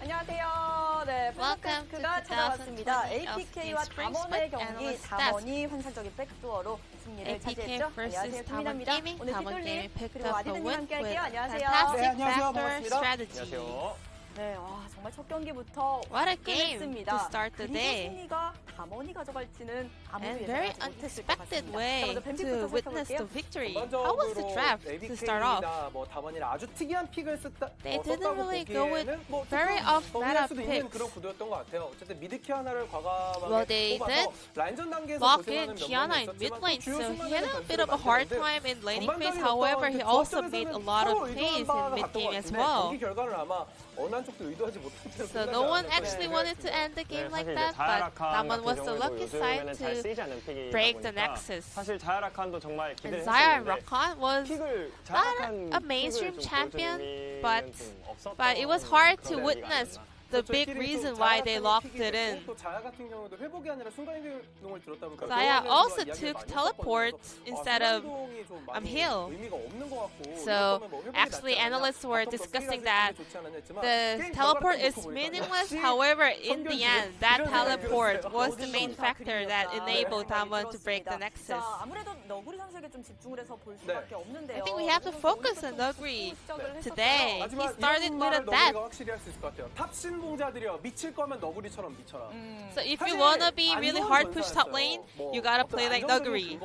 안녕하세요. 네, Welcome to 가 찾아왔습니다. 2020 APK와 LCK Spring 담원의 경기, Analyst 담원이 환상적인 백도어로 승리를 APK 차지했죠. versus 안녕하세요, 담원 김민아입니다. Gaming. 오늘 담원 뒷돌림 Gaming picked 그리고 up the 아디드님 win 함께 with 할게요. 안녕하세요. fantastic 안녕하세요. backdoor 반갑습니다. strategy. 안녕하세요. 네, 와, 정말 첫 경기부터 What a game 끝냈습니다. to start the 그리고 day. 승리가 담원이 가져갈지는 아무도 And very 예상하지 못했을 것 unexpected 같습니다. way 자, 먼저 to 뱀픽부터 witness the 살펴볼게요. victory. How was the draft to start off? 뭐 담원이라 아주 특이한 픽을 They didn't 썼다고 really go with 보기에는 뭐 very 조금 off 정리할 meta 수도 있는 picks. 그런 구도였던 것 같아요. 어쨌든 미드키 하나를 Well, 과감하게 they 뽑아서 did 라인전 단계에서 lock 고생하는 in Kiana in 면모는 mid 있었지만 lane, 또 주요 so he had a 순간에는 bit of a hard 변수를 time in laning phase. 전반적인 However, he 어떤 also 그 made a 점점에서는 lot of 서로 plays 의도한 in 바가 mid 같던 것 game as 같은데 well. 경기 결과는 아마 어느 한쪽도 의도하지 못한 채로 So 끝나지 no one 않았을까 actually wanted to end the game like 사실 that, 이제 but 자야라칸 Damwon 같은 was the 경우에도 lucky side 요즘에는 잘 to 쓰이지 않는 픽이다 break the 보니까 nexus. 사실 자야라칸도 정말 And 기대를 Zaya and 했었는데 Rakan was 픽을 not 자야라칸 a mainstream 픽을 좀 champion, 보여주는 but 의미는 좀 없었던 it was hard to 그런 witness 아닌가. the big reason why they locked it in. 또 자야 같은 경우도 회복이 아니라 순간이동을 들었다 보니까 Zaya 그거는 also 이야기를 took 많이 teleport 했었거든요. instead of 순간이동이 좀 많이 heal. 의미가 없는 것 같고 So 이럴 거면 뭐 회복이 actually 낫지 않았냐. analysts were 바텀 discussing 더 that 좋지 않았냐 했지만 the 게임 teleport 결과를 is 놓고 보니까 meaningless. 역시 However, in the end, that 이런 teleport 생각이 was 들었어요. the main factor that enabled Damwon to break the nexus. 자, 아무래도 너구리 선수에게 좀 집중을 해서 볼 수밖에 없는데요. I think we have to focus on Nuguri today. He started with a death. 너구리가 확실히 할 수 있을 것 같아요. 탑 신봉자들이여 미칠 거면 너구리처럼 미쳐라. So if you wanna be really hard push top lane, you gotta play like Nuguri.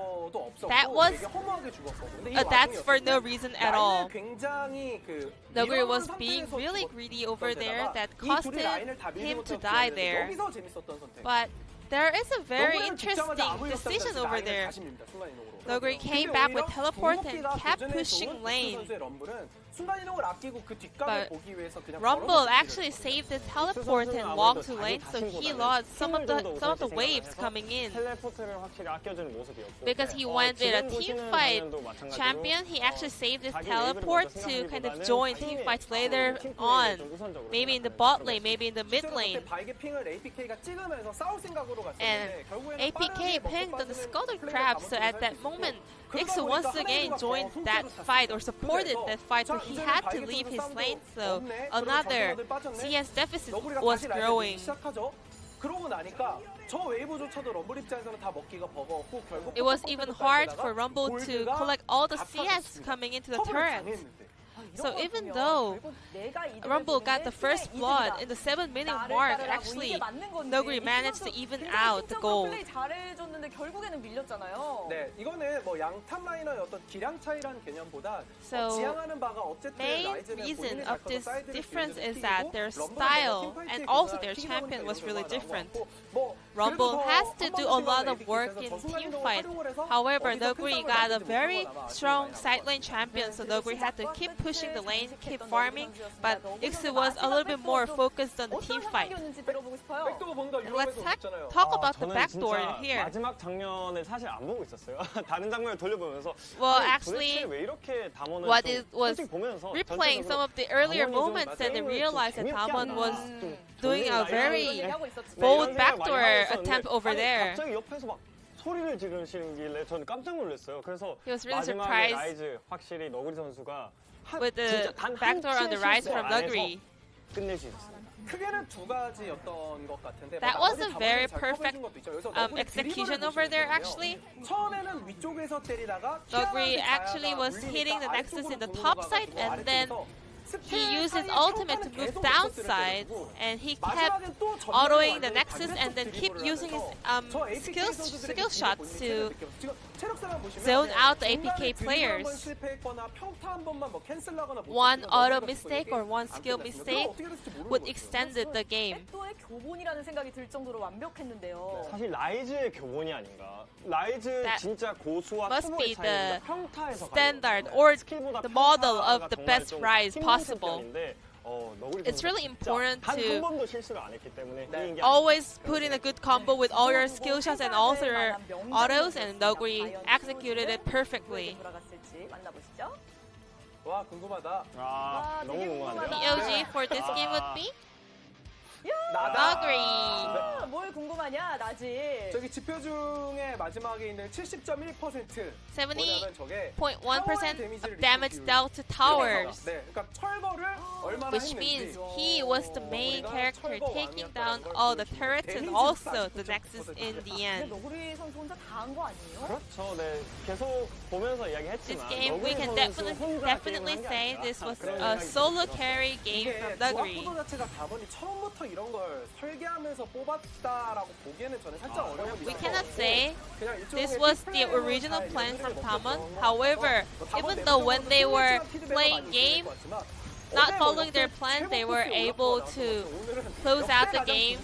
That was that's for no reason at all. Nuguri was being really greedy over there that costed him to die there. But there is a very interesting decision over there. Nuguri came back with teleport and kept pushing lane. But Rumble actually saved the teleport and walked to lane, so he lost some of the waves coming in. 텔레포트를 확실히 아껴주는 모습이었고 Because he went with a team fight champion, he actually saved his teleport to kind of join team fights later on. Maybe in the bot lane, maybe in the mid lane. And APK pinged on the Scuttle Crab, so at that moment, Ixu once again joined that fight or supported that fight, so he had to leave his lane, so another CS deficit was growing. It was even hard for Rumble to collect all the CS coming into the turret. So even though Rumble got the first blood in the 7-minute mark, actually Nuguri managed to even out the gold. So main reason of this difference is that their style and also their champion was really different. Rumble has to do a lot of work in team fight. However, Nuguri got a very strong side lane champion, so Nuguri had to keep pushing the lane, keep farming, but Ixu was a little bit more focused on the team fight. And let's talk about the backdoor here. 마지막 장면을 사실 안 보고 있었어요. 다른 장면을 돌려보면서 Well, actually, 왜 이렇게 담원을 what it was 솔직히 보면서 replaying some of the earlier moments and they realized that Damwon was doing a very bold backdoor attempt over there. 갑자기 옆에서 막 소리를 지르시길래 저는 깜짝 놀랐어요. 그래서 He was really 마지막에 surprised 라이즈 확실히 너구리 선수가 with the backdoor on the rise from Nuguri. 끝낼 수 있었어요. That was a very perfect execution over there, actually. Nuguri actually was hitting the Nexus in the top side, and then he used his ultimate to move downside, and he kept autoing the Nexus and then keep using his skill shots to zone out the APK players. One auto mistake or one skill mistake would extend the game. 사실 라이즈의 교본이 아닌가. 라이즈 진짜 고수와 Must be 초보의 차이는 the 평타에서 standard or the model of the best rise possible. It's really important to always put in a good combo with all your skill shots and also your autos, and Nuguri executed it perfectly. 와 궁금하다. 아 너무 궁금한데요. DOG for this game would be? Nuggery. 아, 뭘 궁금하냐, 나지. 저기 지표 중에 마지막에 있는 70.1% 70.1% of damage dealt to towers. 네, 그러니까 철거를 얼마나 Which means he was the main character taking down all the turrets and also the nexus in the 근데 end. 너구리 선수 혼자 다 한 거 아니에요? 그렇죠. 네. 계속 보면서 This 이야기했지만 game, we can definitely say this was a solo carry game from Nuggery. 조합 구도 자체가 다번이 처음부터 이런 걸 설계하면서 뽑았다라고 보기에는 저는 살짝 어려운 We cannot say this was the original plan from DAMWON. However, even though when they were playing game, not following their plan, they were able to close out the game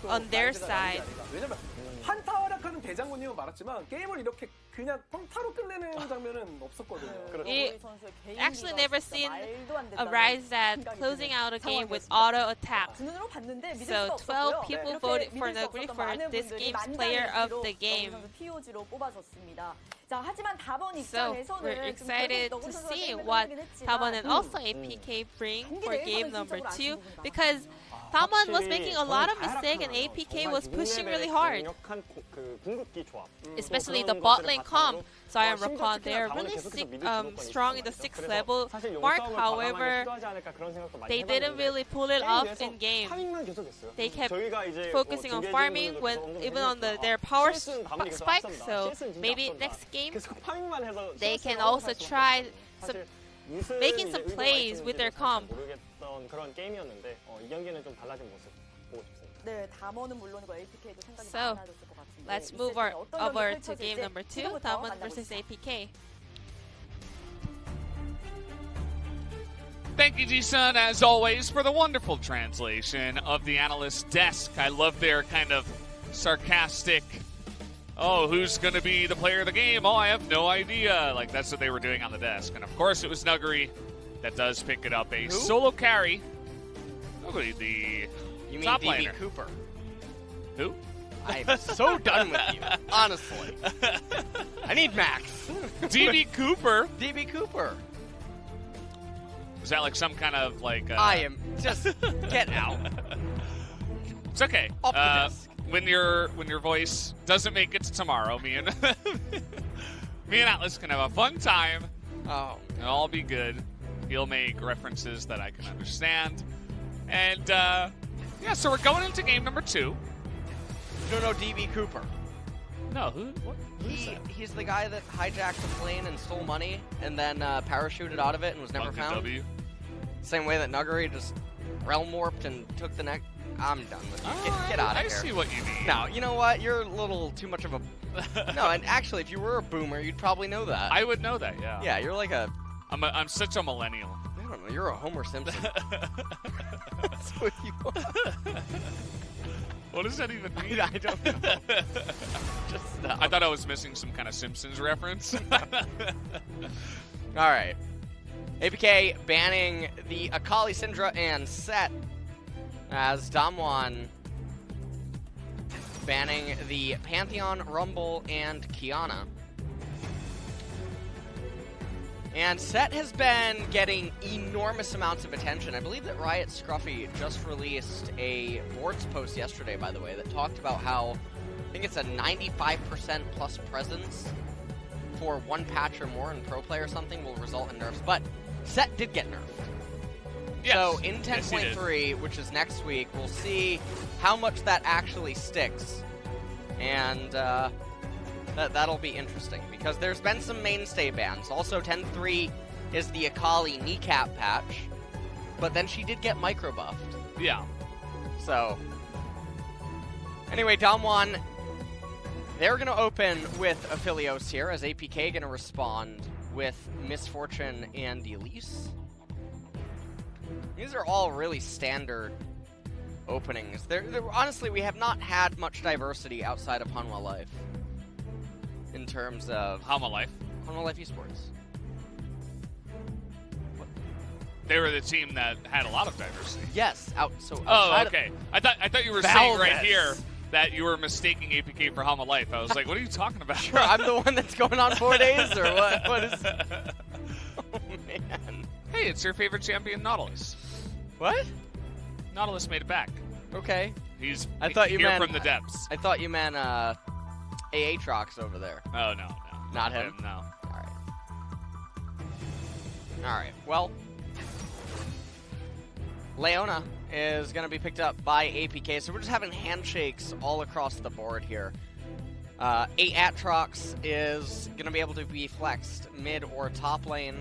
on their side. 왜냐면 한타활약하는 대장군님은 말았지만 게임을 이렇게 그냥 평타로 끝내는 장면은 없었거든요. It actually never seen a rise at closing out a game with auto attack. 눈으로 봤는데 믿을 So 수 12 없었고요. people 이렇게 voted for 믿을 수 Nuggery 없었던 for 많은 this 분들이 game's 만장일치로 player of the 너구리 game. 선수 POG로 뽑아줬습니다. 자, 하지만 다번 So 입장에서는 we're 좀 excited 결국 to 너구리 선수가 see 게임을 what 끝내긴 했지만 DAMWON and also APK bring for game number 2 because DAMWON was making a lot of mistakes and APK was pushing really hard. Especially the bot lane comp. So I recall they are really strong in the 6th level mark. However, they didn't really pull it off in game. They kept focusing on farming when even on their power spike. So maybe next game they can also try some making some plays with their comp. 그런 게임이었는데 이 경기는 좀 달라진 모습 보고 싶습니다. 네, 담원은 물론이고 APK도 생각이 So, 많아졌을 것 같은데. Let's move over to game number 2, DAMWON versus APK. Thank you, Ji-sun, as always, for the wonderful translation of the analyst desk. I love their kind of sarcastic, oh, who's going to be the player of the game? Oh, I have no idea. Like, that's what they were doing on the desk. And, of course, it was Nuggery that does pick it up. A solo carry. Nobody, the You mean top DB laner. Cooper? Who? I'm so done with you, honestly. I need Max. DB Cooper? DB Cooper. Is that like some kind of like... I am just get out. It's okay. Off the desk. When your voice doesn't make it to tomorrow, me and Atlas can have a fun time. Oh, It'll all be good. He'll make references that I can understand. And, yeah, so we're going into game number 2. you don't know DB Cooper? No, who's that? He's the guy that hijacked the plane and stole money and then parachuted out of it and was never Monkey found. W. Same way that Nuggery just realm warped and took the neck. I'm done with you. Get out of I here. see what you mean. No, you know what? You're a little too much of a... No, and actually, if you were a boomer, you'd probably know that. I would know that, yeah. Yeah, you're like a... I'm such a millennial. I don't know, you're a Homer Simpson. That's what you are. What does that even mean? I don't know. Just stop. I thought I was missing some kind of Simpsons reference. All right. APK banning the Akali Syndra and Set as DAMWON banning the Pantheon, Rumble, and Kiana. And Set has been getting enormous amounts of attention. I believe that Riot Scruffy just released a boards post yesterday, by the way, that talked about how I think it's a 95% plus presence for one patch or more in pro play or something will result in nerfs. But Set did get nerfed. Yes. So in Yes, he did. 10.3, which is next week, we'll see how much that actually sticks. And that'll be interesting, because there's been some mainstay bans. Also, 10.3 is the Akali kneecap patch, but then she did get micro buffed. Yeah. So, anyway, DAMWON, they're going to open with Aphelios here, as APK going to respond with Misfortune and Elise. These are all really standard openings. Honestly, we have not had much diversity outside of Hanwha Life in terms of Hanwha Life. Hanwha Life Esports. They were the team that had a lot of diversity. Yes, Oh, outside okay. I thought you were saying right here that you were mistaking APK for Hanwha Life. I was like, what are you talking about? Sure, I'm the one that's going on 4 days, or what? What is? Oh man. Hey, it's your favorite champion, Nautilus. What? Nautilus made it back. Okay. He's I thought you here meant from the depths. I thought you meant Aatrox over there. Oh, no. Not him? No. All right. Well, Leona is going to be picked up by APK, so we're just having handshakes all across the board here. Aatrox is going to be able to be flexed mid or top lane.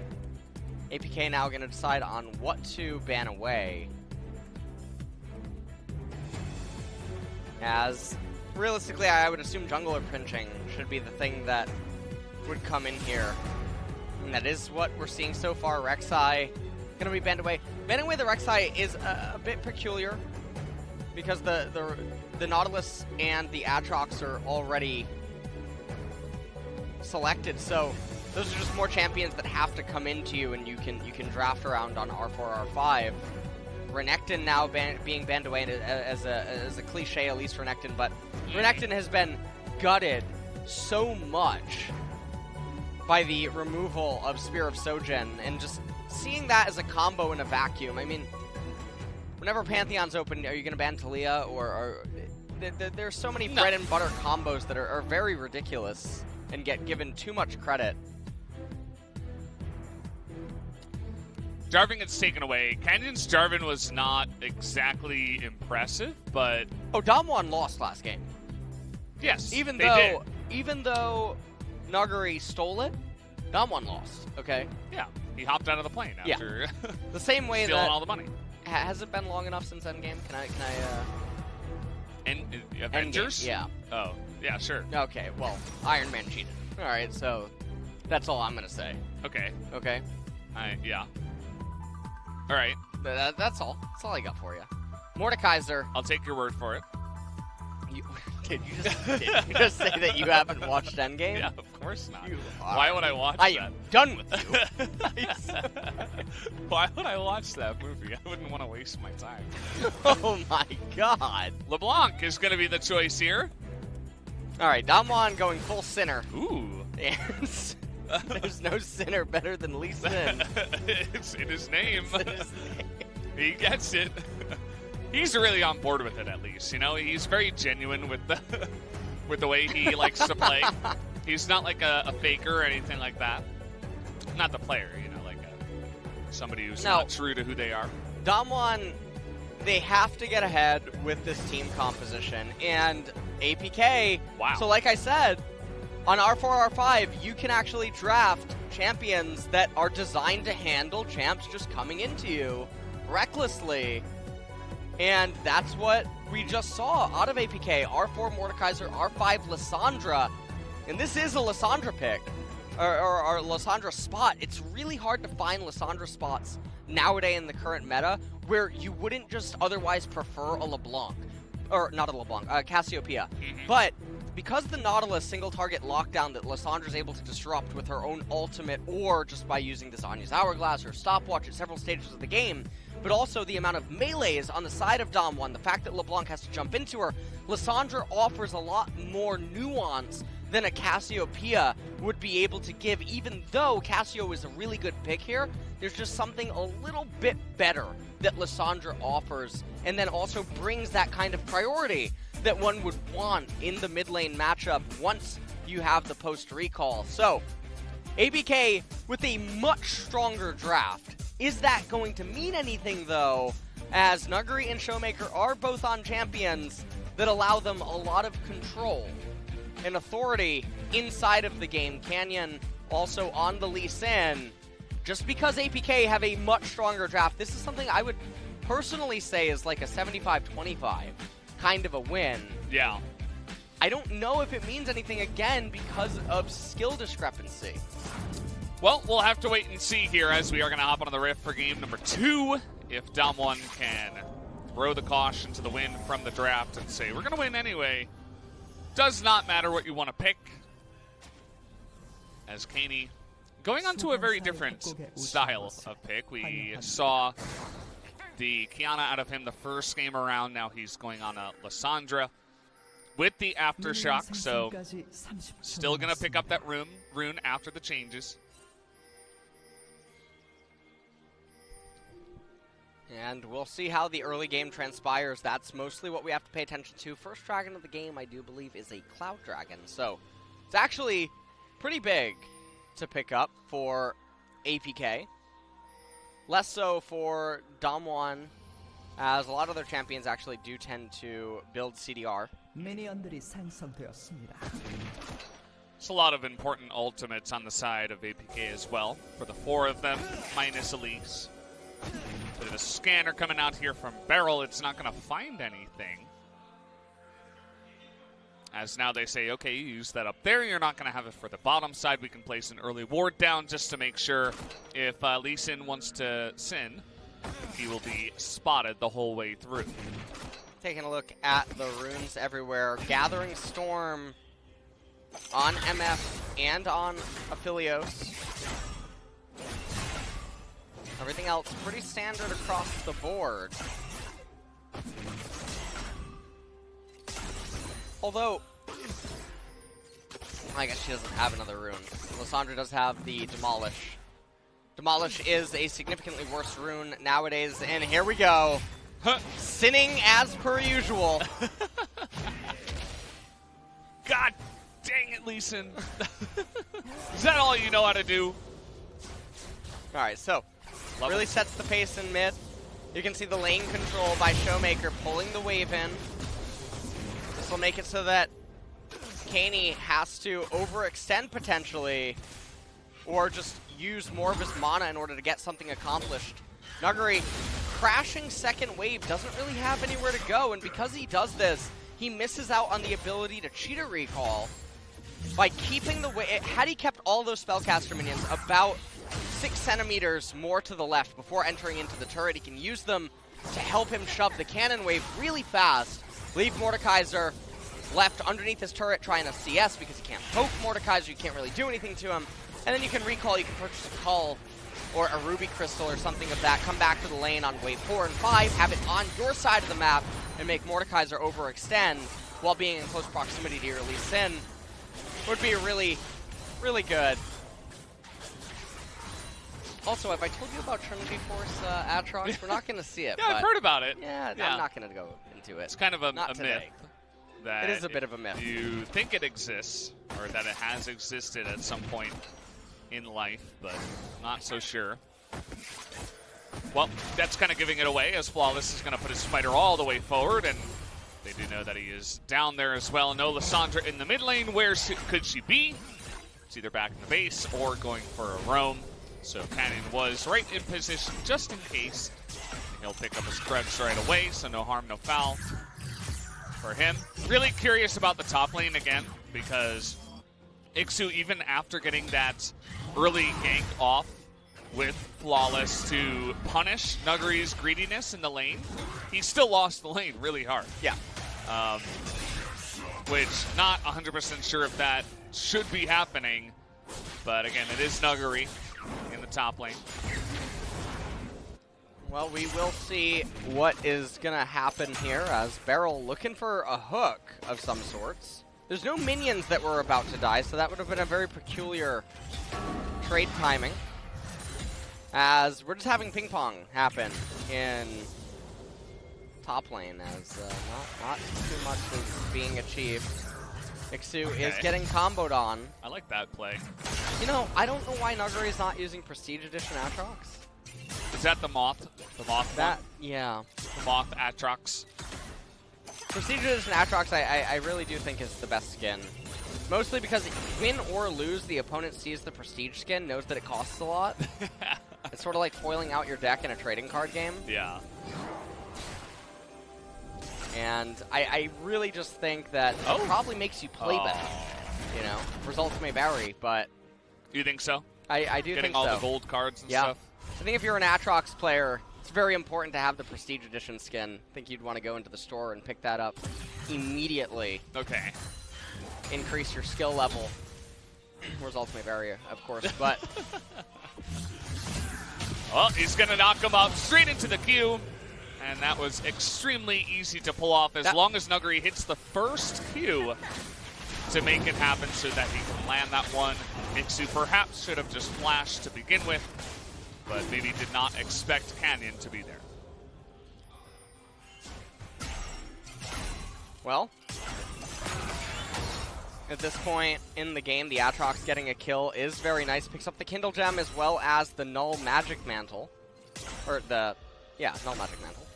APK now going to decide on what to ban away. As, realistically, I would assume jungler pinching should be the thing that would come in here. And that is what we're seeing so far. Rek'Sai going to be banned away. Banning away the Rek'Sai is a bit peculiar because the Nautilus and the Aatrox are already selected, so those are just more champions that have to come into you, and you can draft around on R4, R5. Renekton now being banned away as a cliche, at least for Renekton, but Renekton has been gutted so much by the removal of Spear of Sojourn, and just seeing that as a combo in a vacuum. I mean, whenever Pantheon's open, are you going to ban Talia, or there's so many bread and butter combos that are very ridiculous and get given too much credit. Jarvan gets taken away. Canyon's Jarvan was not exactly impressive, but... Oh, DAMWON lost last game. Yes, Even they though Nuguri stole it, DAMWON lost, okay? Yeah, he hopped out of the plane after The same way stealing that... all the money. Has it been long enough since Endgame? Can I Avengers? Endgame, yeah. Oh, yeah, sure. Okay, well, Iron Man cheated. Alright, so that's all I'm going to say. Okay. Okay? Yeah. All right. That's all. That's all I got for you. Mordekaiser. I'll take your word for it. Did you just say that you haven't watched Endgame? Yeah, of course not. You Why would I watch I that? am done with you. Why would I watch that movie? I wouldn't want to waste my time. Oh my god. LeBlanc is going to be the choice here. Alright, DAMWON going full sinner. Ooh. And there's no sinner better than Lee Sin. It's in his name. It's in his name. He gets it. He's really on board with it, at least. You know, he's very genuine with the way he likes to play. He's not like a faker or anything like that. Not the player, you know, like somebody who's not true to who they are. DAMWON, they have to get ahead with this team composition, and APK. Wow. So like I said, on R4, R5, you can actually draft champions that are designed to handle champs just coming into you recklessly. And that's what we just saw out of APK. R4 Mordekaiser, R5 Lissandra. And this is a Lissandra pick, or Lissandra spot. It's really hard to find Lissandra spots nowadays in the current meta where you wouldn't just otherwise prefer a LeBlanc. Or not a LeBlanc, Cassiopeia. But because the Nautilus single target lockdown that Lissandra's able to disrupt with her own ultimate, or just by using the Zanya's Hourglass or stopwatch at several stages of the game, but also the amount of melees on the side of DAMWON, the fact that LeBlanc has to jump into her, Lissandra offers a lot more nuance than a Cassiopeia would be able to give. Even though Cassio is a really good pick here, there's just something a little bit better that Lissandra offers, and then also brings that kind of priority that one would want in the mid lane matchup once you have the post recall. So, APK with a much stronger draft. Is that going to mean anything, though, as Nuguri and Showmaker are both on champions that allow them a lot of control and authority inside of the game? Canyon also on the Lee Sin. Just because APK have a much stronger draft, this is something I would personally say is like a 75-25 kind of a win. Yeah. I don't know if it means anything, again, because of skill discrepancy. Well, we'll have to wait and see here as we are going to hop onto the Rift for game number 2. If DAMWON can throw the caution to the wind from the draft and say, we're going to win anyway. Does not matter what you want to pick. As Kaney going on to a very different style of pick. We saw the Kiana out of him the first game around. Now he's going on a Lissandra with the Aftershock. So still going to pick up that rune after the changes. And we'll see how the early game transpires. That's mostly what we have to pay attention to. First dragon of the game, I do believe, is a Cloud Dragon. So it's actually pretty big to pick up for APK. Less so for DAMWON, as a lot of their champions actually do tend to build CDR. 미니언들이 생성되었습니다. It's a lot of important ultimates on the side of APK as well, for the 4 of them, minus Elise. Bit of a scanner coming out here from Beryl. It's not going to find anything. As now they say, okay, you use that up there. You're not going to have it for the bottom side. We can place an early ward down just to make sure if Lee Sin wants to sin, he will be spotted the whole way through. Taking a look at the runes everywhere. Gathering Storm on MF and on Aphelios. Everything else pretty standard across the board. Although, I guess she doesn't have another rune. Lysandra does have the Demolish. Demolish is a significantly worse rune nowadays, and here we go. Sinning as per usual. God dang it, Lee Sin. Is that all you know how to do? Alright, so, really sets the pace in mid. You can see the lane control by Showmaker pulling the wave in. This will make it so that Kaney has to overextend potentially, or just use more of his mana in order to get something accomplished. Nuguri, crashing second wave, doesn't really have anywhere to go, and because he does this, he misses out on the ability to cheat a recall by keeping the wave. Had he kept all those spellcaster minions about 6 centimeters more to the left before entering into the turret, he can use them to help him shove the cannon wave really fast. Leave Mordekaiser left underneath his turret trying to CS because he can't poke Mordekaiser, you can't really do anything to him. And then you can recall, you can purchase a Cull or a Ruby Crystal or something of that, come back to the lane on wave 4 and 5, have it on your side of the map, and make Mordekaiser overextend while being in close proximity to your Lee Sin. Would be really, really good. Also, have I told you about Trinity Force Atrox? We're not going to see it. Yeah, I've heard about it. Yeah, I'm not going to go into it. It's kind of a myth. Today. That it is a bit of a myth. You think it exists, or that it has existed at some point in life, but not so sure. Well, that's kind of giving it away, as Flawless is going to put his spider all the way forward, and they do know that he is down there as well. No Lysandra in the mid lane. Where could she be? It's either back in the base or going for a roam. So Cannon was right in position just in case. He'll pick up his creds right away, so no harm, no foul for him. Really curious about the top lane again, because Ixu, even after getting that early gank off with Flawless to punish Nuguri's greediness in the lane, he still lost the lane really hard. Yeah. Which, not 100% sure if that should be happening, but again, it is Nuguri in the top lane. Well, we will see what is going to happen here as Beryl looking for a hook of some sorts. There's no minions that were about to die, so that would have been a very peculiar trade timing. As we're just having ping pong happen in top lane, as not too much is being achieved. Ixu is getting comboed on. I like that play. You know, I don't know why Nuguri is not using Prestige Edition Atrox. Is that the Moth? The Moth That, one? yeah. The Moth Atrox. Prestige Edition Atrox, I really do think is the best skin. Mostly because win or lose, the opponent sees the Prestige skin, knows that it costs a lot. It's sort of like foiling out your deck in a trading card game. Yeah. And I really just think that it probably makes you play better. You know, results may vary, but... You think so? I do Getting think so. all the gold cards and stuff? I think if you're an Atrox player, it's very important to have the Prestige Edition skin. I think you'd want to go into the store and pick that up immediately. Okay. Increase your skill level. Results may vary, of course, but... Well, he's going to knock him up straight into the queue. And that was extremely easy to pull off as long as Nuguri hits the first Q to make it happen so that he can land that one. Ixu perhaps should have just flashed to begin with, but maybe did not expect Canyon to be there. Well, at this point in the game, the Aatrox getting a kill is very nice. Picks up the Kindle Gem as well as the Null Magic Mantle. Or the, yeah, Null Magic Mantle.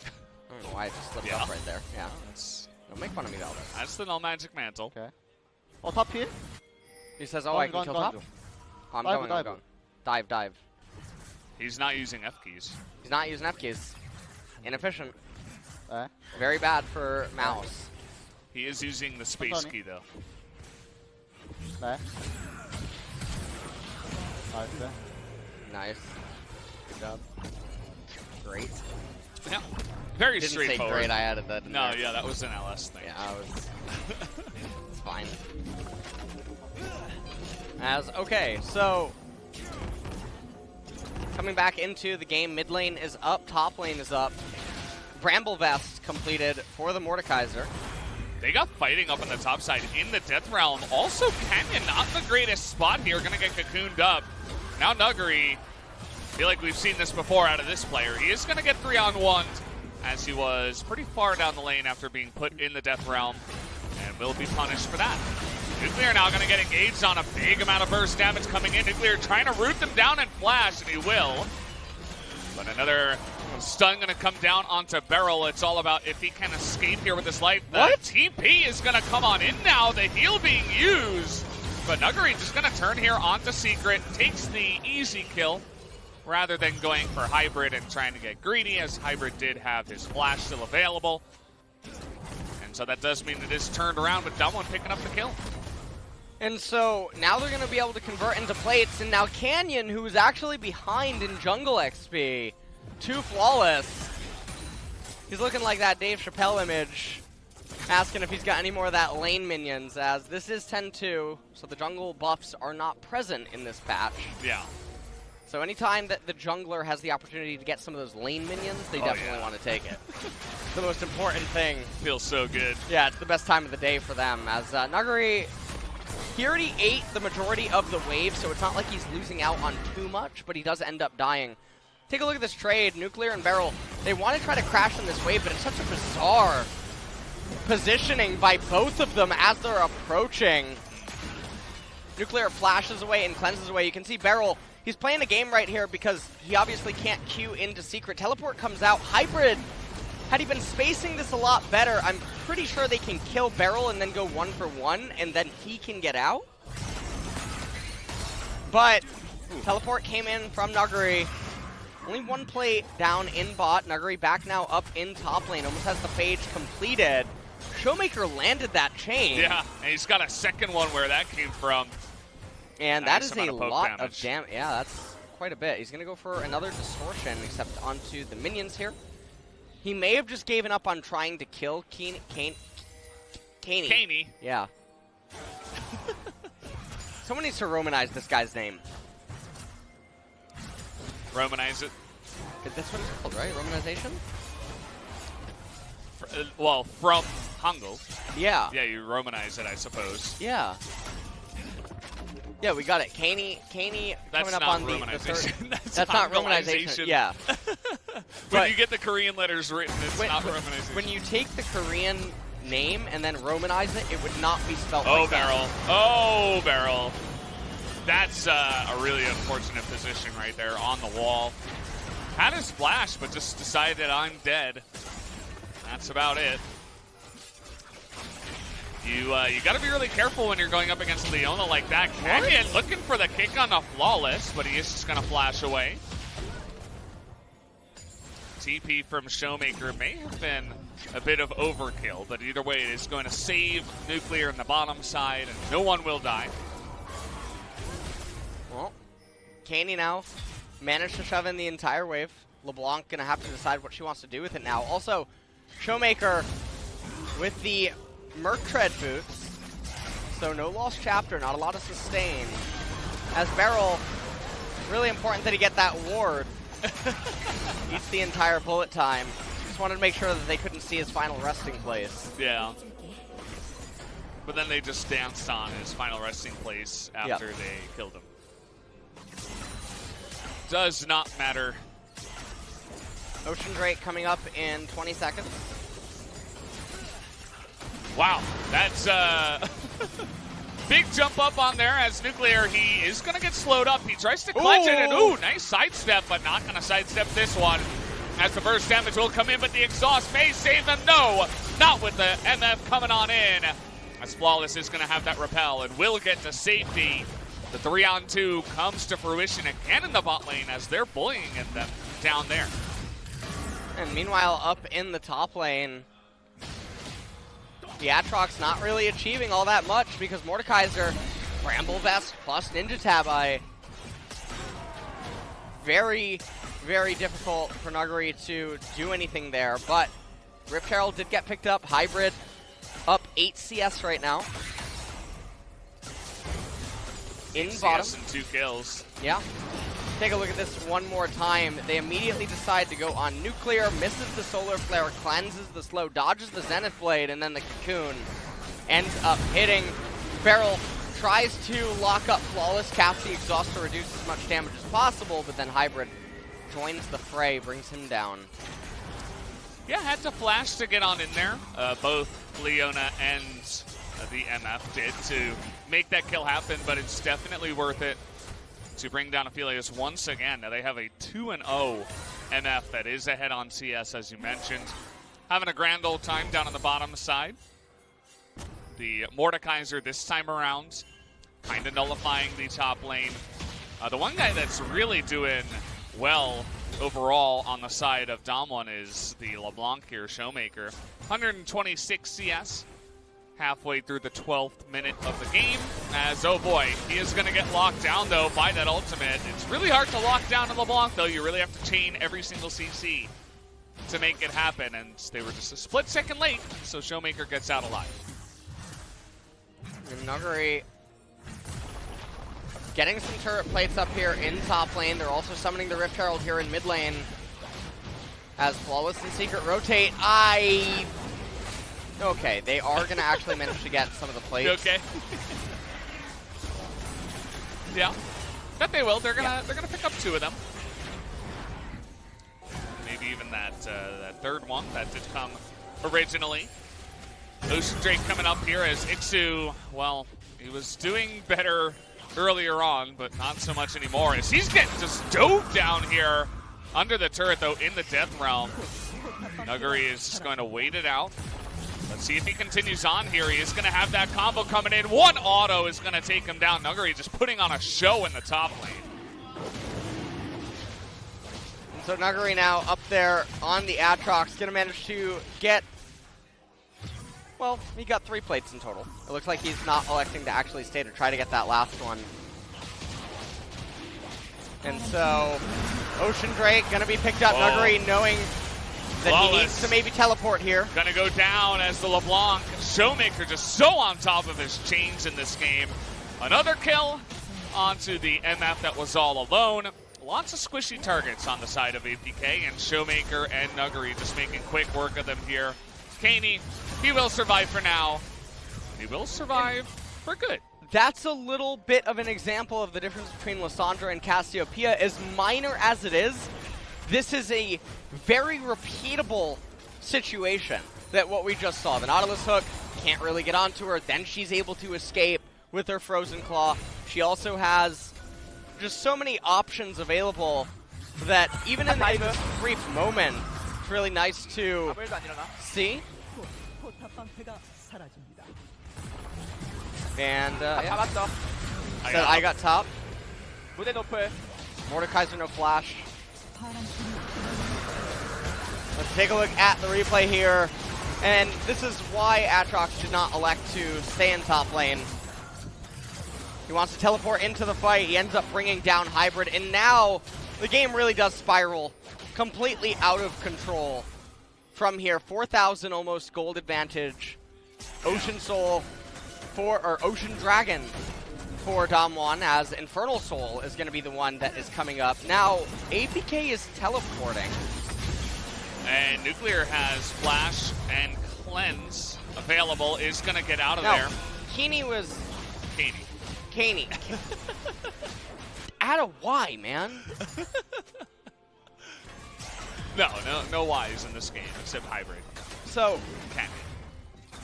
I don't know why I just slipped up right there. Yeah. Don't make fun of me, Valder. That's the Null Magic Mantle. Okay. Oh, top here? He says, oh, I can kill top? Oh, I'm going. Dive. He's not using F keys. He's not using F keys. Inefficient. Eh? Very bad for Mouse. He is using the space key, though. Eh? Nice. Nice. Good job. Great. Yeah. Very Didn't straightforward. say great, I added that in No, there. yeah, that was an LS thing. Yeah, I was... It's fine. Okay, so... Coming back into the game, mid lane is up, top lane is up. Bramble Vest completed for the Mordekaiser. They got fighting up on the top side in the Death Realm. Also, Canyon, not the greatest spot here. Gonna get cocooned up. Now Nuggery, I feel like we've seen this before out of this player. He is gonna get 3-on-1 as he was pretty far down the lane after being put in the Death Realm and will be punished for that. Nuclear now gonna get engaged on a big amount of burst damage coming in. Nuclear trying to root them down and flash, and he will. But another stun gonna come down onto Beryl. It's all about if he can escape here with his life. The TP is gonna come on in now. The heal being used. But Nuggery just gonna turn here onto Secret. Takes the easy kill rather than going for Hybrid and trying to get greedy, as Hybrid did have his flash still available. And so that does mean it is turned around with DWG picking up the kill. And so now they're going to be able to convert into plates, and now Canyon, who is actually behind in jungle XP, 2 flawless. He's looking like that Dave Chappelle image, asking if he's got any more of that lane minions, as this is 10-2, so the jungle buffs are not present in this patch. Yeah. So anytime that the jungler has the opportunity to get some of those lane minions, they definitely want to take it. It's the most important thing. Feels so good. Yeah, it's the best time of the day for them, as Nuggery... He already ate the majority of the wave, so it's not like he's losing out on too much, but he does end up dying. Take a look at this trade. Nuclear and Beryl, they want to try to crash on this wave, but it's such a bizarre positioning by both of them as they're approaching. Nuclear flashes away and cleanses away. You can see Beryl, he's playing a game right here because he obviously can't queue into Secret. Teleport comes out. Hybrid, had he been spacing this a lot better, I'm pretty sure they can kill Beryl and then go 1-for-1, and then he can get out. But teleport came in from Nuggery. Only 1 play down in bot. Nuggery back now up in top lane. Almost has the phage completed. Showmaker landed that chain. Yeah, and he's got a second one where that came from. And nice that is a lot damage. of damage. Yeah, that's quite a bit. He's going to go for another distortion, except onto the minions here. He may have just given up on trying to kill Caney. Yeah. Someone needs to Romanize this guy's name. Romanize it. That's what it's called, right? Romanization? Well, from Hangul. Yeah. Yeah, you Romanize it, I suppose. Yeah. Yeah, we got it. Caney That's coming up not on Romanization. the third. That's not Romanization. Yeah. When you get the Korean letters written, it's not Romanization. When you take the Korean name and then Romanize it, it would not be spelled like Beryl. that. Oh, Beryl. That's a really unfortunate position right there on the wall. Had a splash, but just decided I'm dead. That's about it. You got to be really careful when you're going up against Leona like that. Canyon looking for the kick on the flawless, but he is just going to flash away. TP from Showmaker may have been a bit of overkill, but either way it is going to save Nuclear in the bottom side, and no one will die. Well, Caney now managed to shove in the entire wave. LeBlanc going to have to decide what she wants to do with it now. Also, Showmaker with the Merc Tread boots, so no lost chapter, not a lot of sustain. As Beryl, really important that he get that ward. Eats the entire bullet time. Just wanted to make sure that they couldn't see his final resting place. Yeah. But then they just danced on his final resting place after they killed him. Does not matter. Ocean Drake coming up in 20 seconds. Wow, that's big jump up on there as Nuclear. He is going to get slowed up. He tries to clutch it, and ooh, nice sidestep, but not going to sidestep this one. As the burst damage will come in, but the exhaust may save them. No, not with the MF coming on in. As Flawless is going to have that repel and will get to safety. The 3-on-2 comes to fruition again in the bot lane as they're bullying at them down there. And meanwhile, up in the top lane, the Aatrox not really achieving all that much because Mordekaiser, Bramble Vest plus Ninja Tabi. Very, very difficult for Nuguri to do anything there, but Rift Herald did get picked up. Hybrid up 8 CS right now. In bottom. CS and 2 kills. Yeah. Take a look at this one more time. They immediately decide to go on Nuclear, misses the Solar Flare, cleanses the slow, dodges the Zenith Blade, and then the Cocoon ends up hitting. Feral tries to lock up Flawless, caps the exhaust to reduce as much damage as possible, but then Hybrid joins the fray, brings him down. Yeah, had to flash to get on in there. Both Leona and the MF did to make that kill happen, but it's definitely worth it to bring down Aphelios once again. Now they have a 2-0 MF that is ahead on CS, as you mentioned. Having a grand old time down on the bottom side. The Mordekaiser this time around, kind of nullifying the top lane. The one guy that's really doing well overall on the side of DAMWON is the LeBlanc here, Showmaker. 126 CS. Halfway through the 12th minute of the game, as, oh boy, he is going to get locked down, though, by that ultimate. It's really hard to lock down a LeBlanc, though. You really have to chain every single CC to make it happen, and they were just a split second late, so Showmaker gets out alive. And Nuguri getting some turret plates up here in top lane. They're also summoning the Rift Herald here in mid lane. As Flawless and Secret rotate, okay, they are going to actually manage to get some of the plates. You okay? Yeah, bet they will. They're gonna pick up 2 of them. Maybe even that third one that did come originally. Ocean Drake coming up here as Ixu. Well, he was doing better earlier on, but not so much anymore. As he's getting just dove down here under the turret, though, in the Death Realm. Nuguri is just going to wait it out. Let's see if he continues on here. He is going to have that combo coming in. One auto is going to take him down. Nuguri just putting on a show in the top lane. And so Nuguri now up there on the Aatrox, going to manage to get, well, he got 3 plates in total. It looks like he's not electing to actually stay to try to get that last one. And so Ocean Drake going to be picked up. Nuguri knowing that he needs to maybe teleport here. Gonna go down as the LeBlanc. Showmaker just so on top of his chains in this game. Another kill onto the MF that was all alone. Lots of squishy targets on the side of APK, and Showmaker and Nuguri just making quick work of them here. Kaney, he will survive for now. He will survive for good. That's a little bit of an example of the difference between Lissandra and Cassiopeia. As minor as it is, this is a very repeatable situation that what we just saw. The Nautilus hook can't really get onto her. Then she's able to escape with her Frozen Claw. She also has just so many options available that even in this brief moment, it's really nice to see. And yeah. So I got top. Mordekaiser no flash. Let's take a look at the replay here. And this is why Aatrox did not elect to stay in top lane. He wants to teleport into the fight. He ends up bringing down Hybrid. And now the game really does spiral completely out of control from here. 4,000 almost gold advantage. Ocean Soul or Ocean Dragon for DAMWON, as Infernal Soul is going to be the one that is coming up. Now, APK is teleporting. And Nuclear has Flash and Cleanse available, is going to get out of there. Kaney was... Kaney. Add a Y, man. No Ys in this game, except Hybrid. So, Kaney.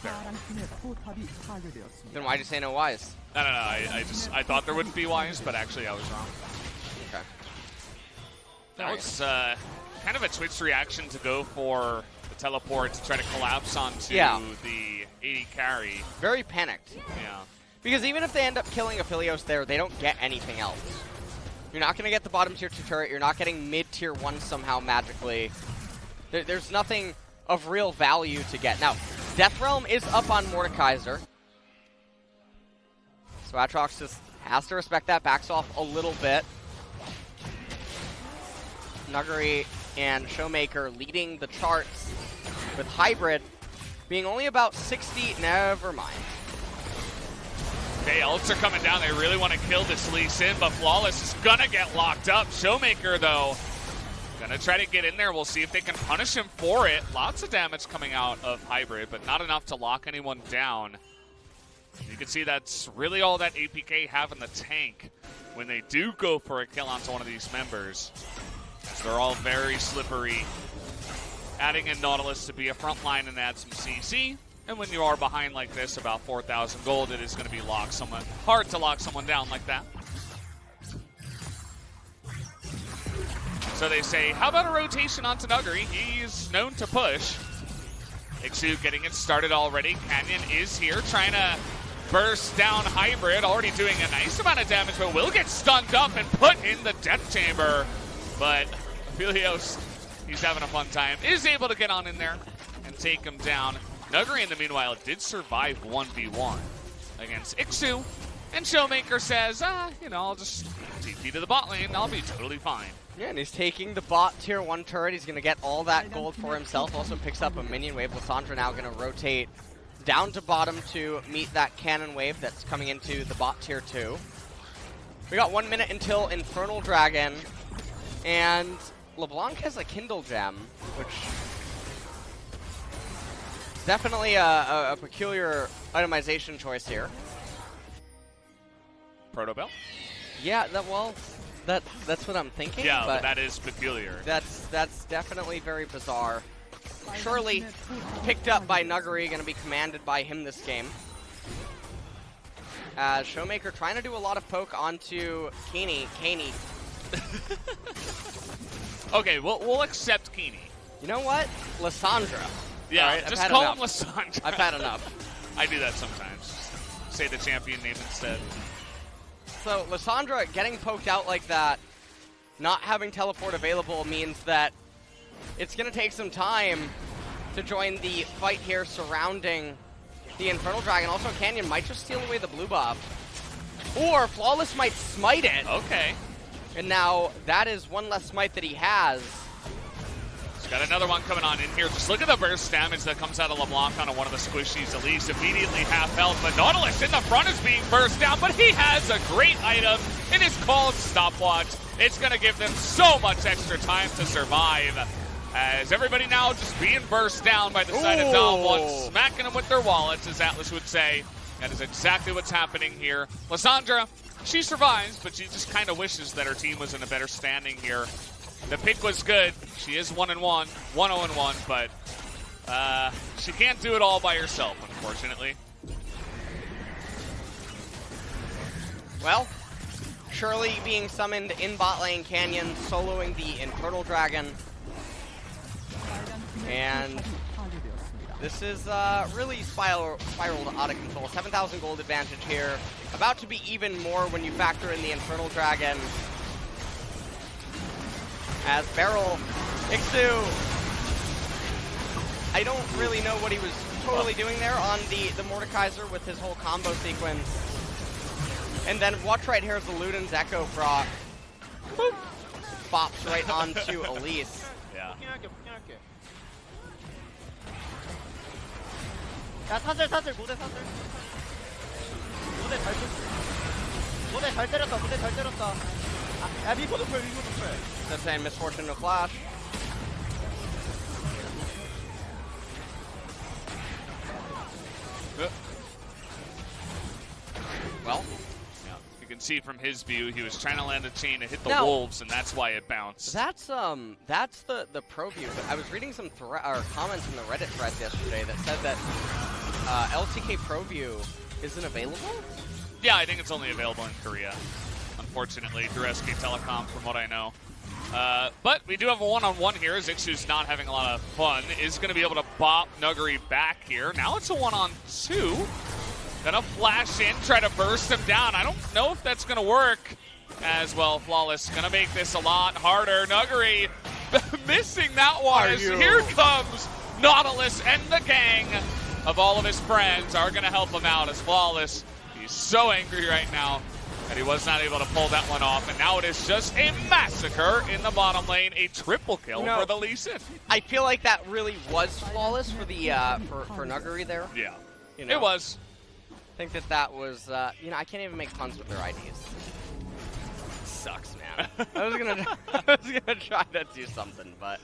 파랑팀의 포탑이 파괴되었습니다. Then why'd you say no wise? No. I thought there wouldn't be wise, but actually I was wrong. Okay. That was kind of a Twitch reaction to go for the teleport to try to collapse onto the 80 carry. Very panicked. Yeah. Because even if they end up killing Aphelios there, they don't get anything else. You're not going to get the bottom tier 2 turret. You're not getting mid tier 1 somehow magically. There's nothing of real value to get. Now, Death Realm is up on Mordekaiser. So Atrox just has to respect that, backs off a little bit. Nuggery and Showmaker leading the charts with Hybrid being only about 60. Never mind. Okay, ults are coming down. They really want to kill this Lee Sin, but Flawless is going to get locked up. Showmaker, though, going to try to get in there. We'll see if they can punish him for it. Lots of damage coming out of Hybrid, but not enough to lock anyone down. You can see that's really all that APK have in the tank when they do go for a kill onto one of these members. They're all very slippery. Adding in Nautilus to be a front line and add some CC. And when you are behind like this, about 4,000 gold, it is going to be hard to lock someone down like that. So they say, how about a rotation onto Nuggery? He's known to push. Ixu getting it started already. Canyon is here, trying to burst down Hybrid, already doing a nice amount of damage, but will get stunned up and put in the death chamber. But Aphelios, he's having a fun time, is able to get on in there and take him down. Nuggery, in the meanwhile, did survive 1v1 against Ixu. And Showmaker says, I'll just TP to the bot lane and I'll be totally fine. Yeah, and he's taking the bot tier 1 turret. He's going to get all that gold for himself. Also picks up a minion wave. Lissandra now going to rotate down to bottom to meet that cannon wave that's coming into the bot tier 2. We got 1 minute until Infernal Dragon. And LeBlanc has a Kindle Gem, which is definitely a peculiar itemization choice here. Protobell? Yeah, that's what I'm thinking. Yeah, but that is peculiar. That's definitely very bizarre. Surely picked up by Nuggery, going to be commanded by him this game. Showmaker trying to do a lot of poke onto Kaney. Okay, we'll accept Keeney. You know what? Lissandra. Yeah, right, just call him Lissandra. I've had enough. I do that sometimes. Say the champion name instead. So Lissandra getting poked out like that, not having teleport available means that it's going to take some time to join the fight here surrounding the Infernal Dragon. Also, Canyon might just steal away the blue buff. Or Flawless might smite it. Okay. And now that is one less smite that he has. He's got another one coming on in here. Just look at the burst damage that comes out of LeBlanc on one of the squishies. Elise immediately half health, but Nautilus in the front is being burst down, but he has a great item. It is called Stopwatch. It's going to give them so much extra time to survive. As everybody now just being burst down by the side of DWG, smacking them with their wallets, as Atlas would say. That is exactly what's happening here. Lissandra, she survives, but she just kind of wishes that her team was in a better standing here. The pick was good. She is 1-1, 1-0-1, but she can't do it all by herself, unfortunately. Well, Shirley being summoned in bot lane, Canyon soloing the Infernal Dragon. And this is really spiraled out of control. 7,000 gold advantage here. About to be even more when you factor in the Infernal Dragon. As Beryl, Ixu, I don't really know what he was totally doing there on the Mordekaiser with his whole combo sequence. And then watch right here as the Luden's Echo proc. Boop. Bops right onto Elise. Yeah. 야 사슬 무대 사슬 무대 잘 때렸다 야 미포 노플 That's saying Misfortune no flash. Well, yeah. You can see from his view, he was trying to land a chain to hit the Now, wolves, and that's why it bounced. that's the pro view. I was reading some comments in the Reddit thread yesterday that said that LCK ProView isn't available? Yeah, I think it's only available in Korea, unfortunately, through SK Telecom, from what I know. But we do have a one-on-one here. Zixu's not having a lot of fun. Is going to be able to bop Nuguri back here. Now it's a one-on-two. Gonna flash in, try to burst him down. I don't know if that's going to work as well. Flawless gonna make this a lot harder. Nuguri missing that one as here comes Nautilus, and the gang of all of his friends are gonna help him out as Flawless. He's so angry right now that he was not able to pull that one off, and now it is just a massacre in the bottom lane. A triple kill for the Lee Sin. I feel like that really was Flawless for the for Nuguri there. Yeah, you know, it was. I think that was you know, I can't even make puns with their IDs. Sucks, man. I was gonna try to do something, but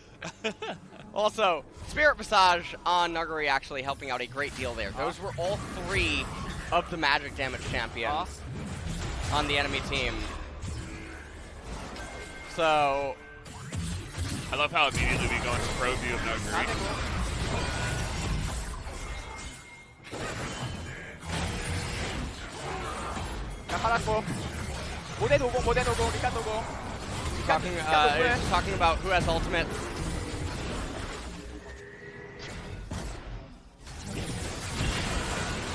also Spirit Visage on Nuguri actually helping out a great deal there. Those were all 3 of the magic damage champions on the enemy team. So I love how immediately we go into pro view of Nuguri. Talking about who has ultimate.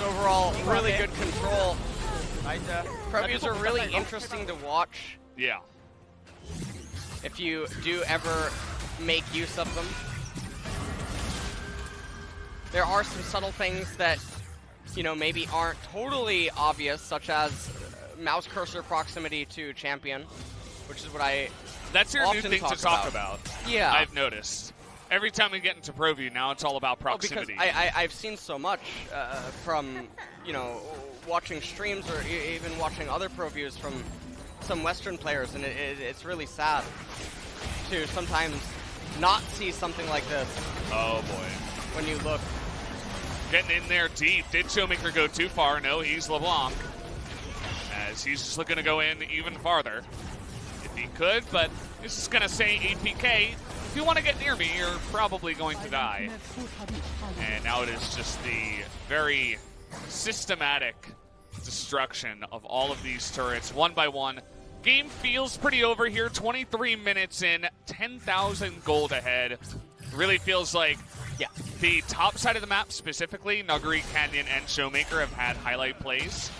Overall, really good control. Previews are really interesting to watch. Yeah. If you do ever make use of them. There are some subtle things that, you know, maybe aren't totally obvious, such as mouse cursor proximity to champion, which is what I That's your new often thing to talk about. Yeah. I've noticed. Every time we get into pro view now, it's all about proximity. Because I've seen so much from, you know, watching streams or even watching other pro views from some Western players, and it's really sad to sometimes not see something like this. Oh boy. When you look. Getting in there deep. Did Showmaker go too far? No, he's LeBlanc. As he's just looking to go in even farther. If he could, but this is going to say APK. If you want to get near me, you're probably going to die. And now it is just the very systematic destruction of all of these turrets, one by one. Game feels pretty over here. 23 minutes in, 10,000 gold ahead. Really feels like the top side of the map, specifically, Nuguri, Canyon, and Showmaker have had highlight plays.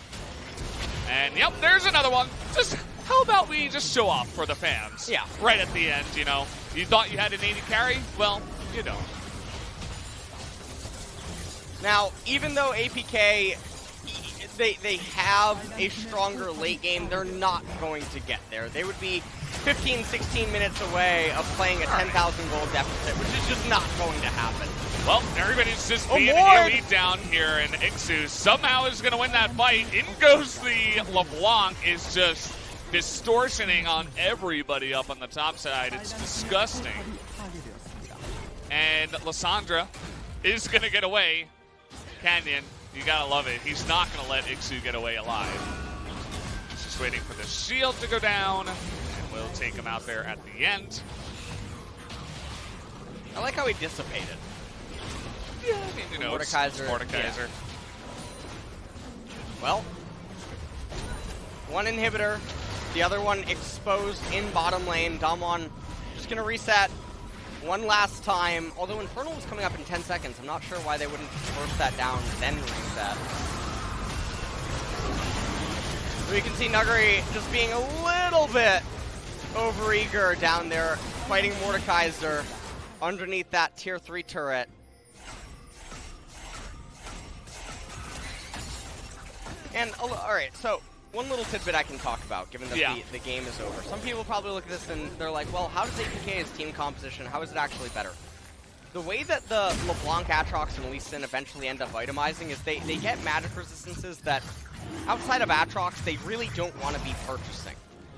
And yep, there's another one. Just how about we just show off for the fans? Yeah. Right at the end, you know. You thought you had an 80 carry? Well, you don't. Now, even though APK, they have a stronger late game, they're not going to get there. They would be 15, 16 minutes away of playing a 10,000 gold deficit, which is just not going to happen. Well, everybody's just being elite down here, and Ixu somehow is going to win that fight. In goes the LeBlanc, is just distortioning on everybody up on the top side. It's disgusting. And Lysandra is going to get away. Canyon, you got to love it. He's not going to let Ixu get away alive. He's just waiting for the shield to go down, and we'll take him out there at the end. I like how he dissipated. Yeah, I mean, you know, Mordekaiser. Mordekaiser. Yeah. Well, one inhibitor, the other one exposed in bottom lane. DAMWON just going to reset one last time. Although Infernal was coming up in 10 seconds, I'm not sure why they wouldn't burst that down and then reset. So you can see Nuguri just being a little bit overeager down there, fighting Mordekaiser underneath that tier 3 turret. And, alright, so one little tidbit I can talk about, given that the game is over. Some people probably look at this and they're like, well, how does APK's team composition, how is it actually better? The way that the LeBlanc, Aatrox, and Lee Sin eventually end up itemizing is they get magic resistances that, outside of Aatrox, they really don't want to be purchasing.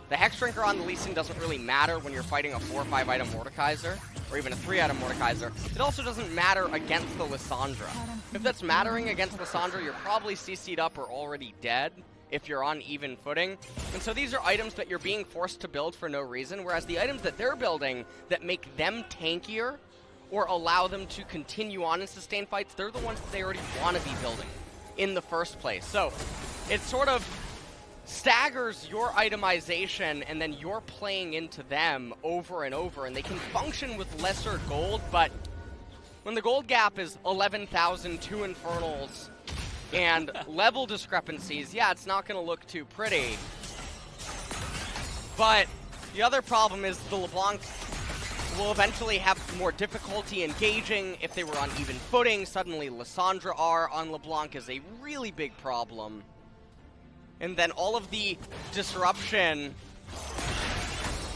The Hex Drinker on the Lee Sin doesn't really matter when you're fighting a 4 or 5 item Mordekaiser, or even a 3 item Mordekaiser. It also doesn't matter against the Lysandra. If that's mattering against Lysandra, you're probably CC'd up or already dead if you're on even footing. And so these are items that you're being forced to build for no reason, whereas the items that they're building that make them tankier or allow them to continue on and sustain fights, they're the ones that they already want to be building in the first place. So it sort of staggers your itemization and then you're playing into them over and over, and they can function with lesser gold, but when the gold gap is 11,000, 2 Infernals, and level discrepancies, yeah, it's not going to look too pretty. But the other problem is the LeBlanc will eventually have more difficulty engaging if they were on even footing. Suddenly Lissandra R on LeBlanc is a really big problem. And then all of the disruption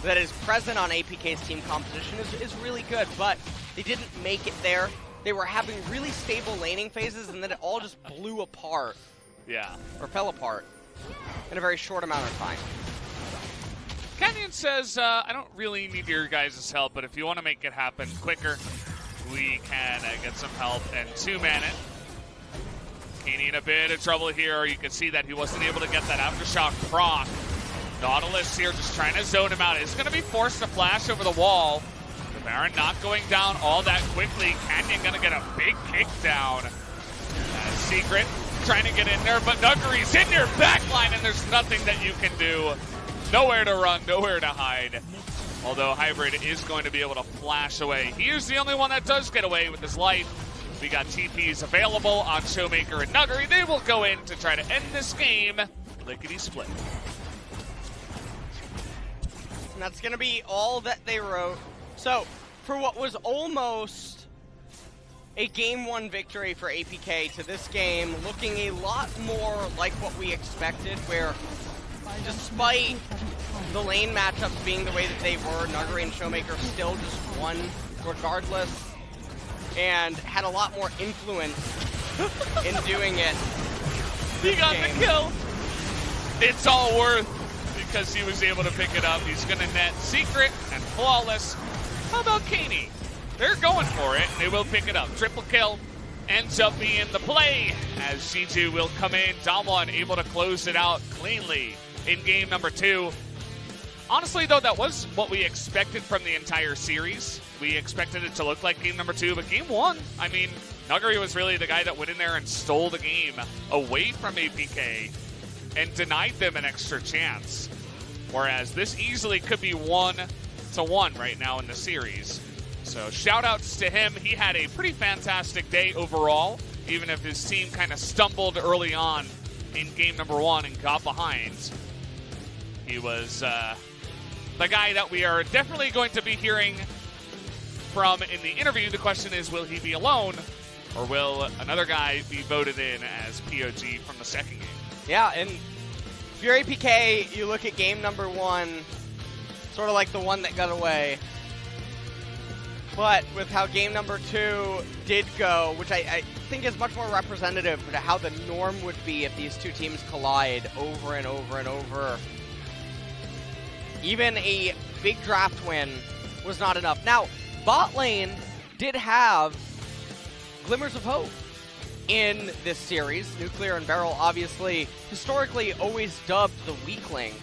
that is present on APK's team composition is really good, but they didn't make it there. They were having really stable laning phases, and then it all just blew apart. Yeah. Or fell apart in a very short amount of time. Canyon says, I don't really need your guys' help, but if you want to make it happen quicker, we can get some help and 2-man it. Kaney in a bit of trouble here. You can see that he wasn't able to get that Aftershock proc. Nautilus here just trying to zone him out. He's going to be forced to flash over the wall. The Baron not going down all that quickly. Canyon going to get a big kick down. Secret trying to get in there, but Nuggery's in your backline, and there's nothing that you can do. Nowhere to run, nowhere to hide. Although Hybrid is going to be able to flash away. He is the only one that does get away with his life. We got TPs available on Showmaker and Nuggery. They will go in to try to end this game. Lickety-split. And that's going to be all that they wrote. So, for what was almost a Game 1 victory for APK to this game, looking a lot more like what we expected, where despite the lane matchups being the way that they were, Nuggery and Showmaker still just won regardless, and had a lot more influence in doing it. He got the kill. It's all worth because he was able to pick it up. He's going to net Secret and Flawless. How about Kaney? They're going for it. They will pick it up. Triple kill ends up being the play as G2 will come in. DAMWON able to close it out cleanly in game number 2. Honestly, though, that was what we expected from the entire series. We expected it to look like game number 2, but game 1, I mean, Nuggery was really the guy that went in there and stole the game away from APK and denied them an extra chance. Whereas this easily could be 1-1 right now in the series. So shout outs to him. He had a pretty fantastic day overall, even if his team kind of stumbled early on in game number 1 and got behind. He was the guy that we are definitely going to be hearing from in the interview. The question is, will he be alone, or will another guy be voted in as POG from the second game? Yeah, and if you're APK, you look at game number 1, sort of like the one that got away. But with how game number 2 did go, which I think is much more representative to how the norm would be if these two teams collide over and over and over, even a big draft win was not enough. Now, bot lane did have glimmers of hope in this series. Nuclear and Beryl obviously historically always dubbed the weak link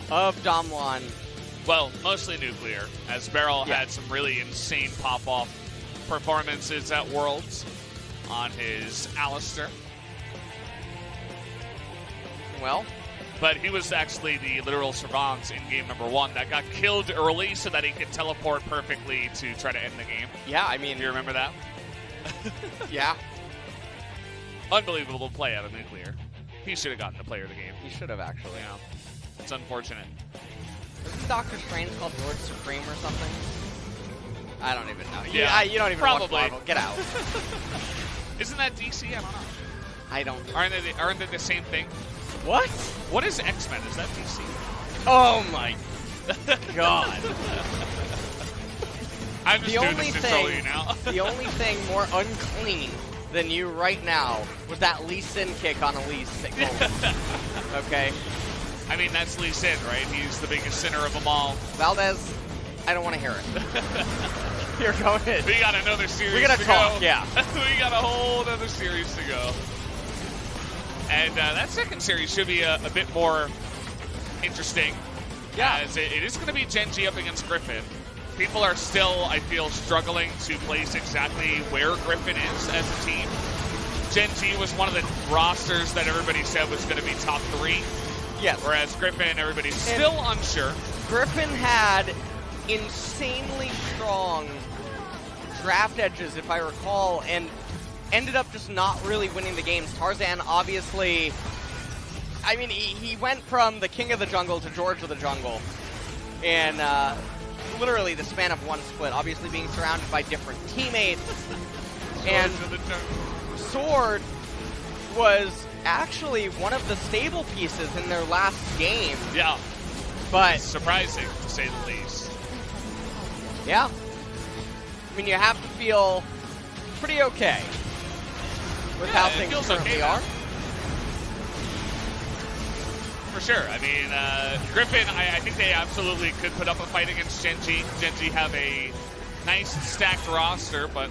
of DAMWON. Well, mostly Nuclear, as Beryl had some really insane pop-off performances at Worlds on his Alistair. Well, but he was actually the literal Servants in game number 1 that got killed early so that he could teleport perfectly to try to end the game. Yeah, I mean... Do you remember that? Yeah. Unbelievable play out of Nuclear. He should have gotten the player of the game. He should have, actually. Yeah. It's unfortunate. Isn't Doctor Strange called Lord Supreme or something? I don't even know. Yeah, you don't even probably. watch Marvel. Get out. Isn't that DC? I don't know. I don't. Aren't they the same thing? What? What is X-Men? Is that DC? Oh my god. I'm just doing this to troll you now. The only thing more unclean than you right now was that Lee Sin kick on Elise. Okay? I mean, that's Lee Sin, right? He's the biggest sinner of them all. Valdez, I don't want to hear it. You're going in. We got another series We gotta to talk, go. yeah. We got a whole other series to go. And that second series should be a bit more interesting. Yeah. As it is going to be Gen G up against Griffin. people are still, I feel, struggling to place exactly where Griffin is as a team. Gen G was one of the rosters that everybody said was going to be top 3. Yes. Whereas Griffin, everybody's still unsure. Griffin had insanely strong draft edges, if I recall, and ended up just not really winning the games. Tarzan, obviously, I mean, he went from the king of the jungle to George of the jungle in literally the span of one split, obviously being surrounded by different teammates. And Sword was actually one of the stable pieces in their last game. Yeah. But surprising, to say the least. Yeah. I mean, you have to feel pretty okay with how things currently are. For sure. I mean, Griffin, I think they absolutely could put up a fight against Gen G. Gen G have a nice stacked roster, but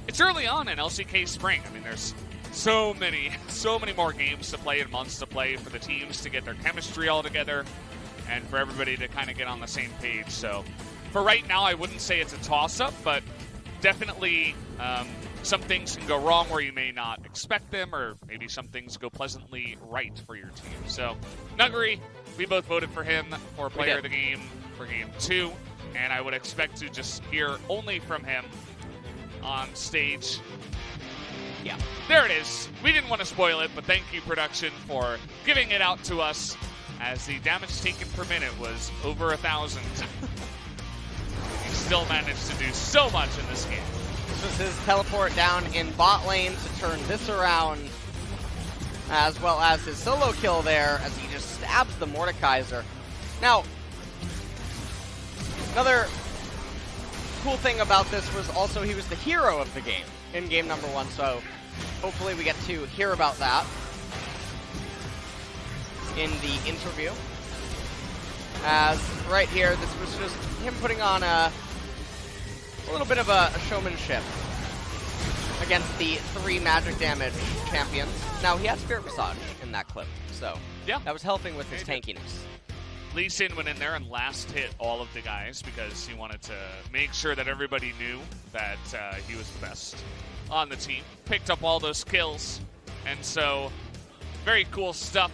it's early on in LCK Spring. I mean, there's so many more games to play and months to play for the teams to get their chemistry all together and for everybody to kind of get on the same page. So for right now, I wouldn't say it's a toss-up, but definitely some things can go wrong where you may not expect them, or maybe some things go pleasantly right for your team. So Nuggery, we both voted for him for player of the game for game 2, and I would expect to just hear only from him on stage. Yeah, there it is. We didn't want to spoil it, but thank you, production, for giving it out to us, as the damage taken per minute was over 1,000. He still managed to do so much in this game. This was his teleport down in bot lane to turn this around, as well as his solo kill there as he just stabs the Mordekaiser. Now, another cool thing about this was also he was the hero of the game in game number 1, so hopefully we get to hear about that in the interview. As right here, this was just him putting on a little bit of a showmanship against the 3 magic damage champions. Now, he had Spirit Visage in that clip, so yeah, that was helping with his tankiness. Lee Sin went in there and last hit all of the guys because he wanted to make sure that everybody knew that he was the best on the team. Picked up all those kills, and so very cool stuff.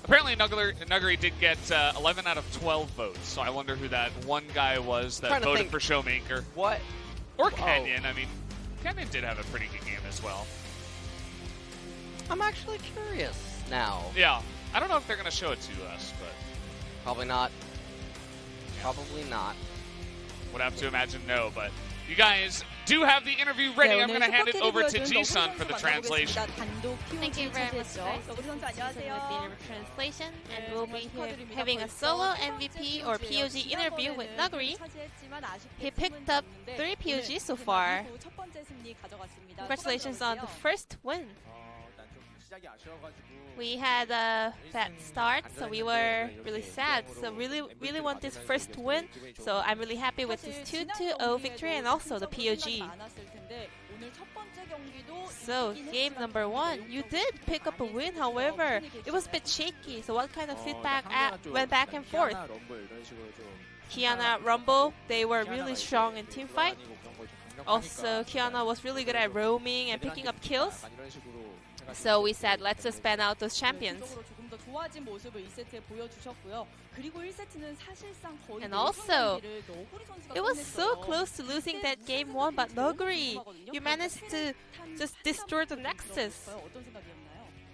Apparently, Nuggery did get 11 out of 12 votes, so I wonder who that one guy was that voted for Showmaker. What? Or Kenyon. I mean, Kenyon did have a pretty good game as well. I'm actually curious now. Yeah. I don't know if they're going to show it to us, but probably not. Yeah. Probably not. Would have to imagine no, but you guys do have the interview ready. I'm going to hand it over to Ji-sun for the translation. Thank you very much, guys. This is the translation, and we'll be having a solo MVP or POG interview with Nuggery. He picked up 3 POGs so far. Congratulations on the first win. We had a bad start, so we were really sad. So really want this first win. So I'm really happy with this 2-2-0 victory and also the POG. So game number 1, you did pick up a win. However, it was a bit shaky. So what kind of feedback went back and forth? Kiana, Rumble, they were really strong in team fight. Also, Kiana was really good at roaming and picking up kills. So we said, let's just ban out those champions. And also, it was so close to losing that game 1, but Nuggery, you managed to just destroy the Nexus.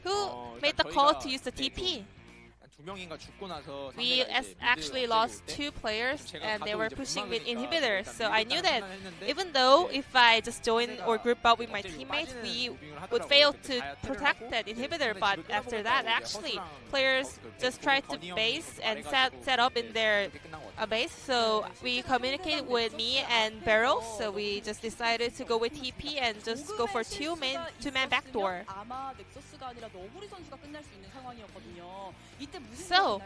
Who made the call to use the TP? We actually lost 2 players and they were pushing with inhibitors, so I knew that even though if I just join or group up with my teammates, we would fail to protect that inhibitor, but after that actually players just tried to base and set up in their base, so we communicated with me and Barrel, so we just decided to go with TP and just go for two-man backdoor. So,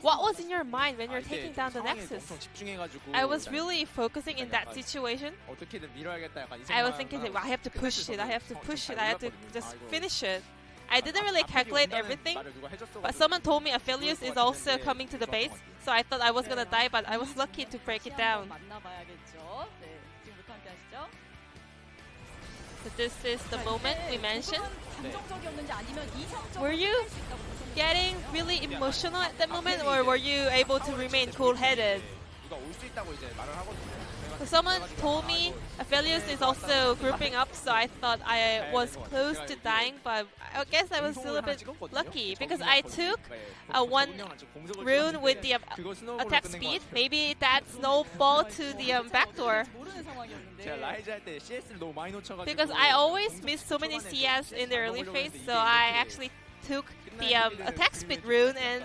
what was in your mind when you're taking down the Nexus? I was really focusing in that situation. I was thinking that I have to push it, I have to just finish it. I didn't really calculate everything, but someone told me Aphelios is also coming to the base, so I thought I was gonna die, but I was lucky to break it down. 만나봐야겠죠. 네, 지금부터 함께 하시죠. So this is the moment we mentioned. 감정적이었는지 아니면 이성적으로 Were you 할수 있다고 보셨나요? getting really emotional at that moment, or were you able to remain cool-headed? So someone told me Aphelios is also grouping up, so I thought I was close to dying, but I guess I was a little bit lucky because I took one rune with the attack speed. Maybe that snowball to the back door. 모르는 상황이었는데. Because I always miss so many CS in the early phase, so I actually took the attack speed rune, and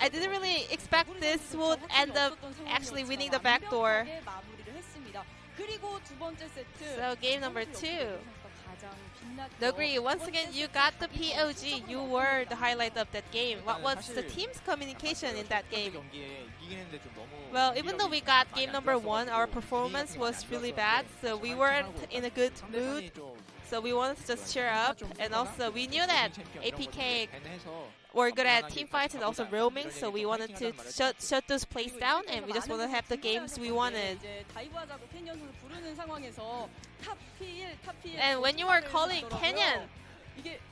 I didn't really expect this would end up actually winning the backdoor. 마무리를 했습니다. 그리고 두 번째 세트. So game number 2. Nogri, once again you got the POG. You were the highlight of that game. What was the team's communication in that game? Well, even though we got game number 1, our performance was really bad, so we weren't in a good mood. So we wanted to just cheer up, and also we knew that APK were good at team fights and also roaming, so we wanted to shut those plays down, and we just want to have the games we wanted. And when you were calling Kenyan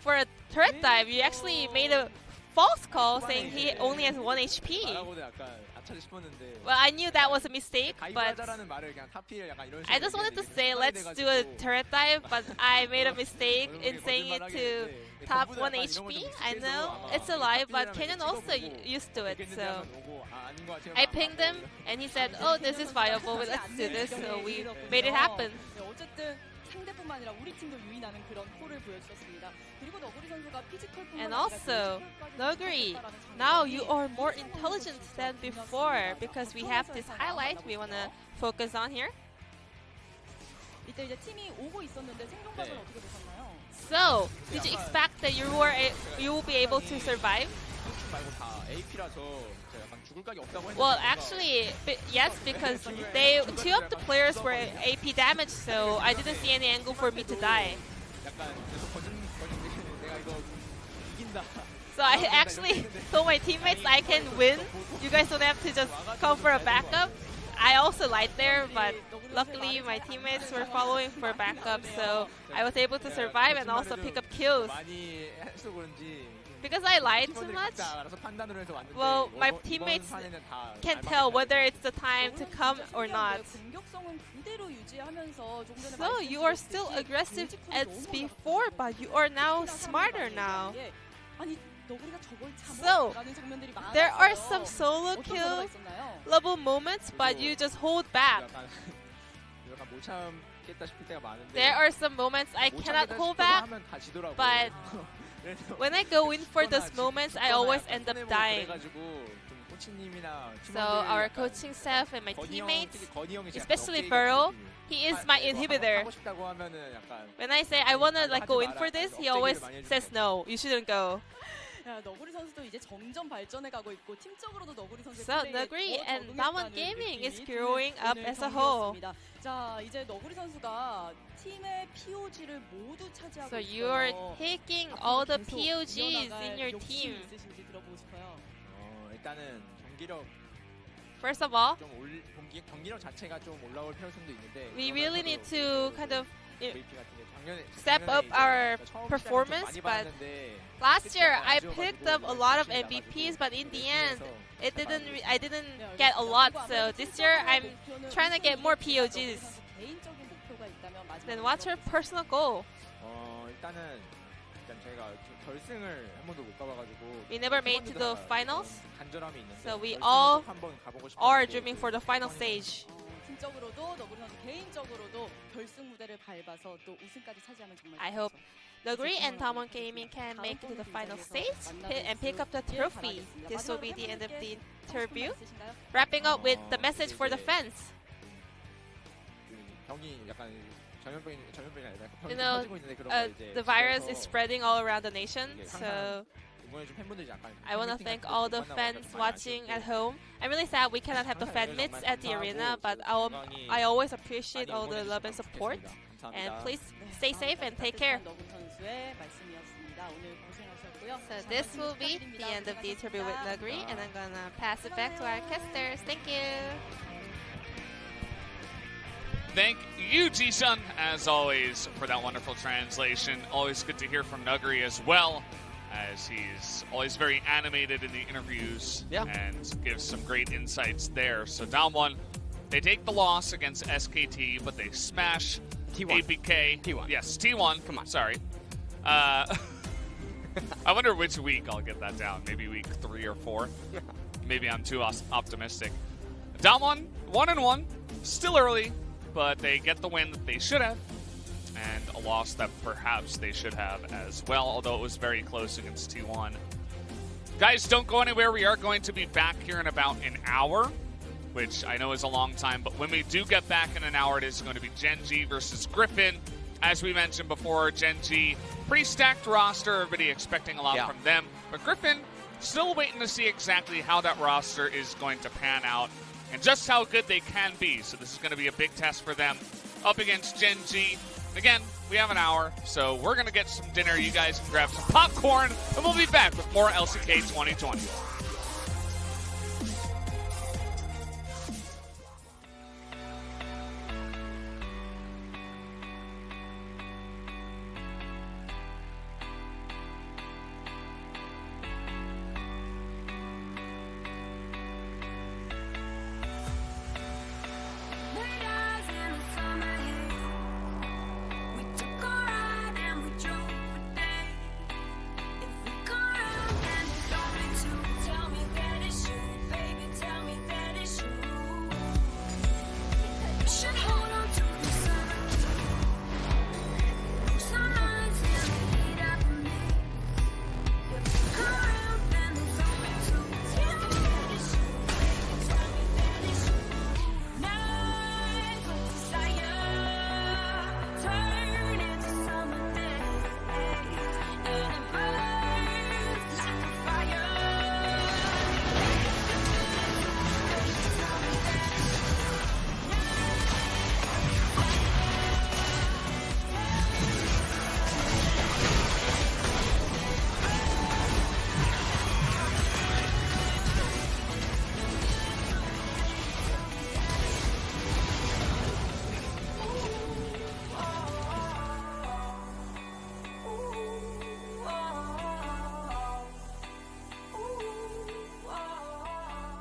for a turret dive, you actually made a false call saying he only has 1 HP. Well, I knew that was a mistake, but I just wanted to say let's do a turret dive, but I made a mistake in saying it to top 1 HP. I know it's a lie, but Kenyan also used to it, so I pinged him and he said, oh, this is viable, let's do this, so we made it happen. 상대뿐만 아니라 우리 팀도 유인하는 그런 콜을 보여주셨습니다. 그리고 너구리 선수가 피지컬뿐만 And 아니라 also, Nogri, now you are more intelligent than before because we have this highlight we want to focus on here. 이때 이제 팀이 오고 있었는데 생존각은 어떻게 보셨나요? So, did you expect that you will be able to survive? Well, actually, yes, because two of the players were AP damaged, so I didn't see any angle for me to die. So I actually told my teammates I can win. You guys don't have to just come for a backup. I also lied there, but luckily my teammates were following for backup, so I was able to survive and also pick up kills. Because I lied too much, well, my teammates can't tell whether it's the time to come or not. So you are still aggressive as before, but you are now smarter now. So there are some solo kill level moments, but you just hold back. There are some moments I cannot hold back, but when I go in for those moments, I always end up dying. So our coaching staff and my teammates, especially Burrow, he is my inhibitor. When I say I wanna go in for this, he always says no, you shouldn't go. 너구리 선수도 이제 점점 발전해가고 있고 팀적으로도 너구리 선수의 So Nogri and DAMWON Gaming is growing up as a whole. 자, 이제 너구리 선수가 팀의 POG를 모두 차지하고 So 있어요. you are taking all the POGs in your team. 있으신지 들어보고 싶어요. 일단은 경기력 First of all, 경기력 자체가 좀 올라올 필요성도 있는데 we really need to kind of MVP 같은 게 step up our performance, but last year I picked up a lot of MVPs, but in the end, I didn't get a lot. So this year I'm trying to get more POGs. Then what's your personal goal? 일단 저희가 결승을 한 번도 못 가봐가지고 We never made to the finals, 간절함이 있는데 so we all 한번 가보고 are 싶은데 dreaming for the final stage. 팀적으로도 너구리 선수 개인적으로도 결승 무대를 밟아서 또 우승까지 차지하면 정말 I hope Nogri and DAMWON Gaming can make it to the final stage and pick up the trophy. This will be the end of the interview. Wrapping up with the message for the fans. 병이 약간 전염병이 아니라 You 병이 know, 퍼지고 있는데 그런 거 이제 the virus is 그래서 spreading all around the nation, so 응원해준 팬분들이 약간 I want to 팬미팅 thank 할 때 all the 못 만나고 fans 많이 watching 아쉬운데 at home. I'm really sad we cannot have the fan meets at the arena, but I always appreciate all the love and support. And please stay safe and take care. 너구리 선수의 말씀이었습니다. 있습니다. 오늘 고생하셨고요. So this will be the end of the interview with Nuguri, and I'm gonna pass it back to our casters. Thank you. Thank you, Ji-sun, as always, for that wonderful translation. Always good to hear from Nuguri as well, as he's always very animated in the interviews and gives some great insights there. So DAMWON, they take the loss against SKT, but they smash T1. APK. T1. Yes, T1. Come on. Sorry. I wonder which week I'll get that down. Maybe week 3 or 4. Maybe I'm too optimistic. DAMWON, 1-1. Still early, but they get the win that they should have, and a loss that perhaps they should have as well, although it was very close against T1. Guys, don't go anywhere. We are going to be back here in about an hour, which I know is a long time, but when we do get back in an hour, it is going to be Gen G versus Griffin. As we mentioned before, Gen G, pretty stacked roster, everybody expecting a lot from them, but Griffin, still waiting to see exactly how that roster is going to pan out and just how good they can be. So this is going to be a big test for them up against Gen G. Again, we have an hour, so we're going to get some dinner. You guys can grab some popcorn, and we'll be back with more LCK 2020.